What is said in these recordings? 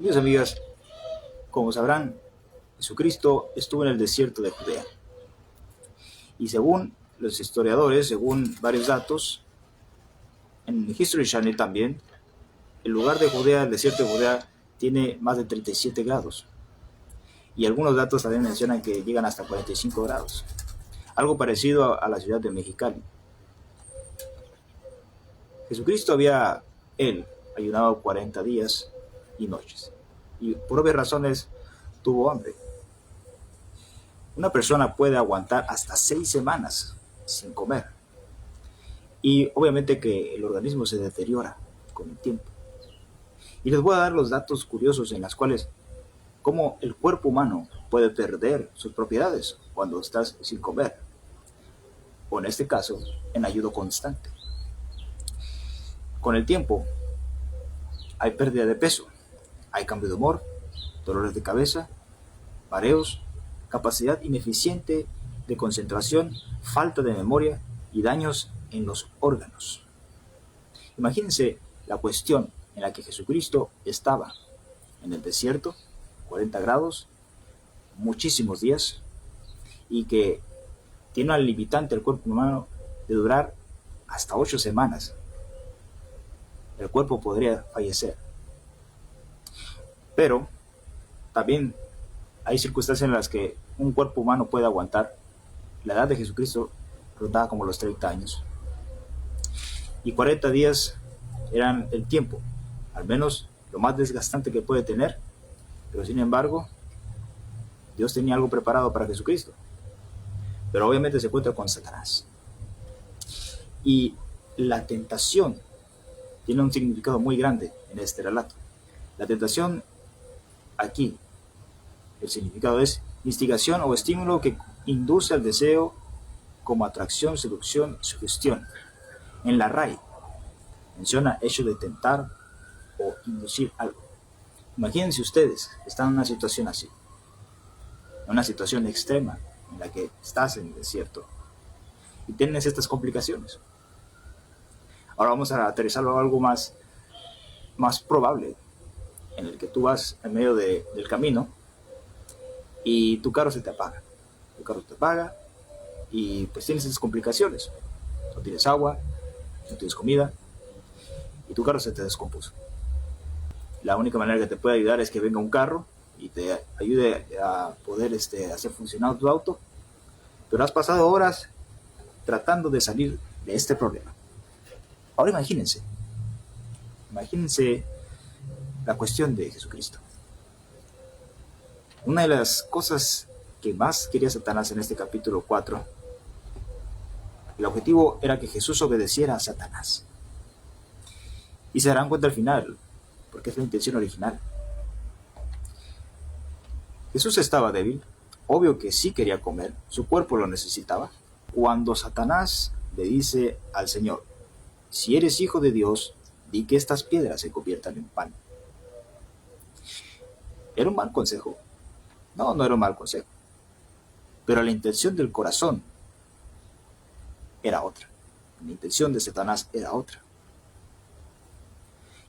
Amigos y amigas, como sabrán, Jesucristo estuvo en el desierto de Judea. Y según los historiadores, según varios datos, en History Channel también, el lugar de Judea, el desierto de Judea, tiene más de 37 grados. Y algunos datos también mencionan que llegan hasta 45 grados. Algo parecido a la ciudad de Mexicali. Jesucristo él, ayunado 40 días y noches. Y por obvias razones tuvo hambre. Una persona puede aguantar hasta 6 semanas sin comer. Y obviamente que el organismo se deteriora con el tiempo. Y les voy a dar los datos curiosos en las cuales cómo el cuerpo humano puede perder sus propiedades cuando estás sin comer. O en este caso, en ayuno constante. Con el tiempo, hay pérdida de peso, hay cambio de humor, dolores de cabeza, mareos, capacidad ineficiente de concentración, falta de memoria y daños en los órganos. Imagínense la cuestión en la que Jesucristo estaba en el desierto, 40 grados, muchísimos días, y que tiene una limitante el cuerpo humano de durar hasta 8 semanas. El cuerpo podría fallecer. Pero también hay circunstancias en las que un cuerpo humano puede aguantar. La edad de Jesucristo rondaba como los 30 años. Y 40 días eran el tiempo, al menos lo más desgastante que puede tener. Pero sin embargo, Dios tenía algo preparado para Jesucristo. Pero obviamente se encuentra con Satanás. Y la tentación tiene un significado muy grande en este relato. La tentación aquí, el significado es instigación o estímulo que induce al deseo como atracción, seducción, sugestión. En la RAI menciona hecho de tentar o inducir algo. Imagínense ustedes, están en una situación así, en una situación extrema en la que estás en el desierto y tienes estas complicaciones. Ahora vamos a aterrizarlo a algo más probable, en el que tú vas en medio del camino y tu carro se te apaga. Tu carro te apaga y pues tienes esas complicaciones. No tienes agua, no tienes comida y tu carro se te descompuso. La única manera que te puede ayudar es que venga un carro y te ayude a poder hacer funcionar tu auto, pero has pasado horas tratando de salir de este problema. Ahora imagínense la cuestión de Jesucristo. Una de las cosas que más quería Satanás en este capítulo 4, el objetivo era que Jesús obedeciera a Satanás. Y se darán cuenta al final, porque es la intención original. Jesús estaba débil, obvio que sí quería comer, su cuerpo lo necesitaba. Cuando Satanás le dice al Señor, si eres hijo de Dios, di que estas piedras se conviertan en pan. ¿Era un mal consejo? No, no era un mal consejo. Pero la intención del corazón era otra. La intención de Satanás era otra.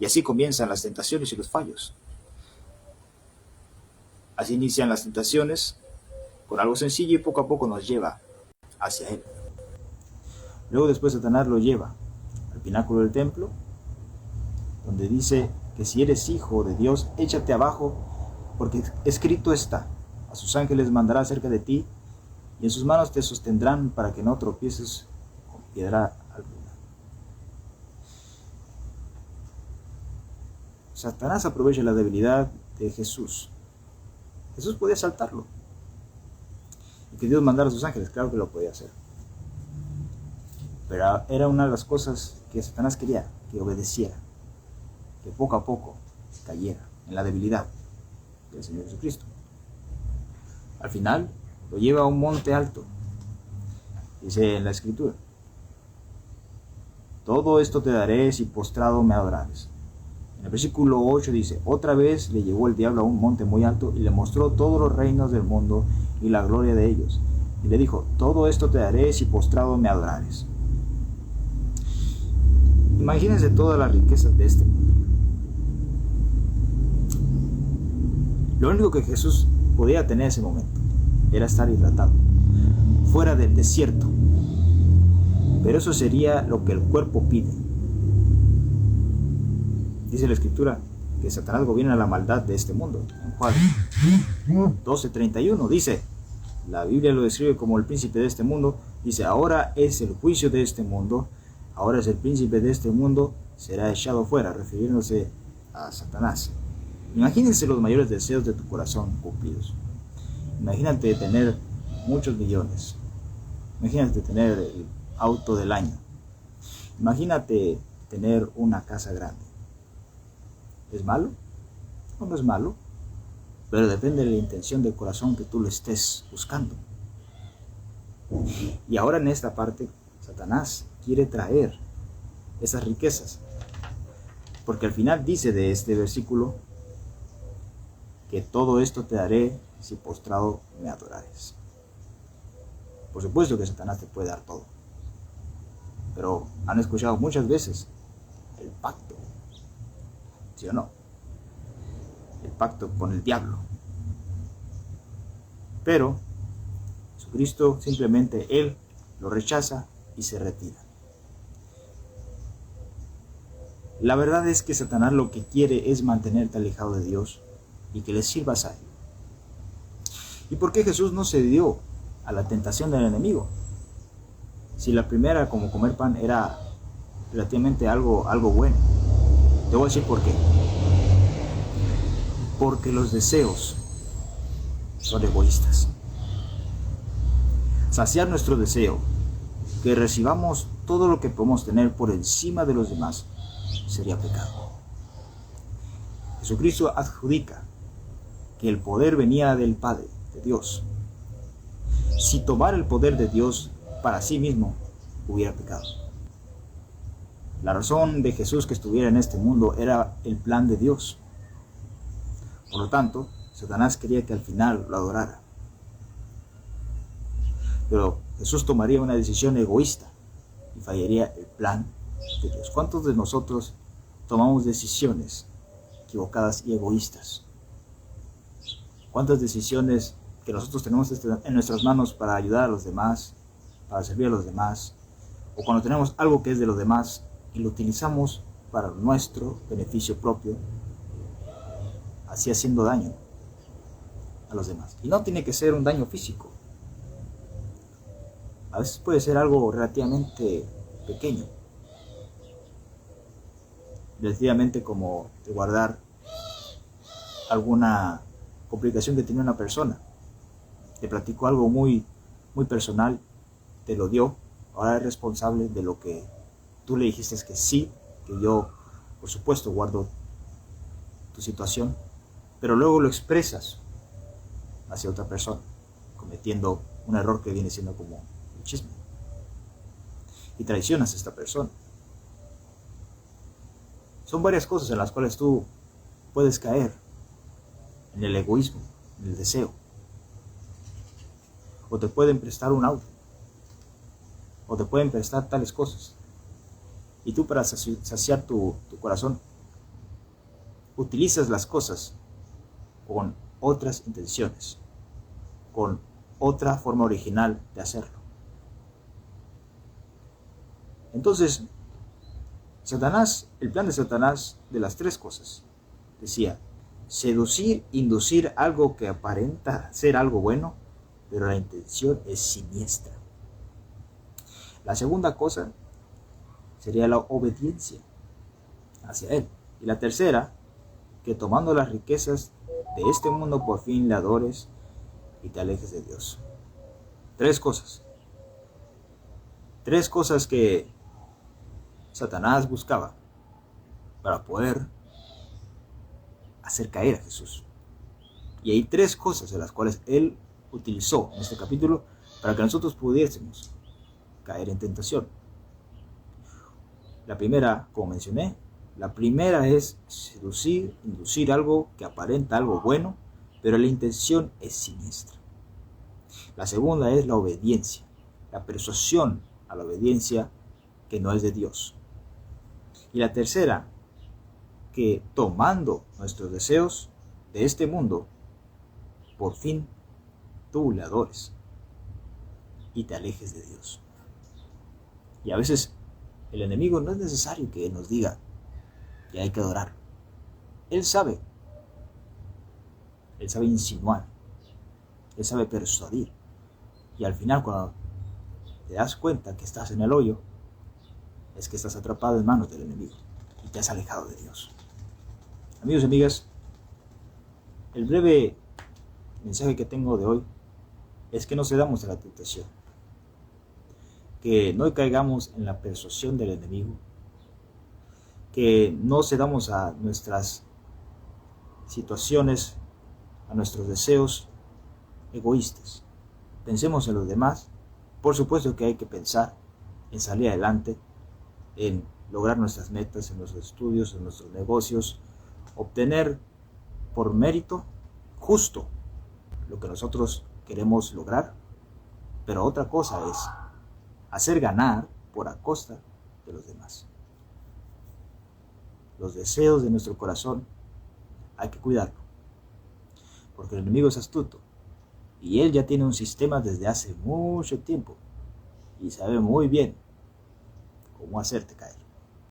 Y así comienzan las tentaciones y los fallos. Así inician las tentaciones con algo sencillo y poco a poco nos lleva hacia él. Luego después Satanás lo lleva al pináculo del templo, donde dice que si eres hijo de Dios, échate abajo, porque escrito está, a sus ángeles mandará cerca de ti, y en sus manos te sostendrán para que no tropieces con piedra alguna. Satanás aprovecha la debilidad de Jesús. Jesús podía saltarlo. Y que Dios mandara a sus ángeles, claro que lo podía hacer. Pero era una de las cosas que Satanás quería, que obedeciera, que poco a poco cayera en la debilidad del Señor Jesucristo. Al final lo lleva a un monte alto, dice en la Escritura, todo esto te daré si postrado me adorares. En el versículo 8 dice, otra vez le llevó el diablo a un monte muy alto y le mostró todos los reinos del mundo y la gloria de ellos. Y le dijo, todo esto te daré si postrado me adorares. Imagínense todas las riquezas de este mundo. Lo único que Jesús podía tener en ese momento era estar hidratado, fuera del desierto. Pero eso sería lo que el cuerpo pide. Dice la Escritura que Satanás gobierna la maldad de este mundo. En Juan 12:31 dice, la Biblia lo describe como el príncipe de este mundo. Dice, ahora es el juicio de este mundo, ahora es el príncipe de este mundo, será echado fuera, refiriéndose a Satanás. Imagínense los mayores deseos de tu corazón cumplidos. Imagínate tener muchos millones. Imagínate tener el auto del año. Imagínate tener una casa grande. ¿Es malo? No es malo, pero depende de la intención del corazón que tú lo estés buscando. Y ahora en esta parte, Satanás quiere traer esas riquezas, porque al final dice de este versículo que todo esto te daré si postrado me adorares. Por supuesto que Satanás te puede dar todo, pero han escuchado muchas veces el pacto, ¿sí o no? El pacto con el diablo. Pero Jesucristo simplemente Él lo rechaza y se retira. La verdad es que Satanás lo que quiere es mantenerte alejado de Dios y que le sirvas a Él. ¿Y por qué Jesús no cedió a la tentación del enemigo? Si la primera, como comer pan, era relativamente algo bueno. Te voy a decir por qué. Porque los deseos son egoístas. Saciar nuestro deseo, que recibamos todo lo que podemos tener por encima de los demás, sería pecado. Jesucristo adjudica que el poder venía del Padre, de Dios. Si tomara el poder de Dios para sí mismo, hubiera pecado. La razón de Jesús que estuviera en este mundo era el plan de Dios. Por lo tanto, Satanás quería que al final lo adorara. Pero Jesús tomaría una decisión egoísta y fallaría el plan de Dios. ¿Cuántos de nosotros tomamos decisiones equivocadas y egoístas? ¿Cuántas decisiones que nosotros tenemos en nuestras manos para ayudar a los demás, para servir a los demás, o cuando tenemos algo que es de los demás y lo utilizamos para nuestro beneficio propio, así haciendo daño a los demás? Y no tiene que ser un daño físico. A veces puede ser algo relativamente pequeño. Relativamente como de guardar alguna complicación que tiene una persona. Te platicó algo muy personal, te lo dio, ahora es responsable de lo que tú le dijiste que sí, que yo, por supuesto, guardo tu situación, pero luego lo expresas hacia otra persona, cometiendo un error que viene siendo como un chisme. Y traicionas a esta persona. Son varias cosas en las cuales tú puedes caer en el egoísmo, en el deseo. O te pueden prestar un auto, o te pueden prestar tales cosas. Y tú, para saciar tu corazón, utilizas las cosas con otras intenciones, con otra forma original de hacerlo. Entonces, Satanás, el plan de Satanás de las tres cosas, decía, seducir, inducir algo que aparenta ser algo bueno, pero la intención es siniestra. La segunda cosa sería la obediencia hacia Él. Y la tercera, que tomando las riquezas de este mundo por fin le adores y te alejes de Dios. Tres cosas. Tres cosas que Satanás buscaba para poder hacer caer a Jesús. Y hay tres cosas de las cuales Él utilizó en este capítulo para que nosotros pudiésemos caer en tentación. La primera, como mencioné, la primera es seducir, inducir algo que aparenta algo bueno, pero la intención es siniestra. La segunda es la obediencia, la persuasión a la obediencia que no es de Dios. Y la tercera, que tomando nuestros deseos de este mundo, por fin tú le adores y te alejes de Dios. Y a veces el enemigo no es necesario que nos diga que hay que adorar. Él sabe insinuar, Él sabe persuadir. Y al final, cuando te das cuenta que estás en el hoyo, es que estás atrapado en manos del enemigo y te has alejado de Dios. Amigos y amigas, el breve mensaje que tengo de hoy es que no cedamos a la tentación, que no caigamos en la persuasión del enemigo, que no cedamos a nuestras situaciones, a nuestros deseos egoístas. Pensemos en los demás. Por supuesto que hay que pensar en salir adelante, en lograr nuestras metas, en nuestros estudios, en nuestros negocios, obtener por mérito justo lo que nosotros queremos lograr. Pero otra cosa es hacer ganar por a costa de los demás. Los deseos de nuestro corazón hay que cuidarlo, porque el enemigo es astuto y él ya tiene un sistema desde hace mucho tiempo y sabe muy bien cómo hacerte caer.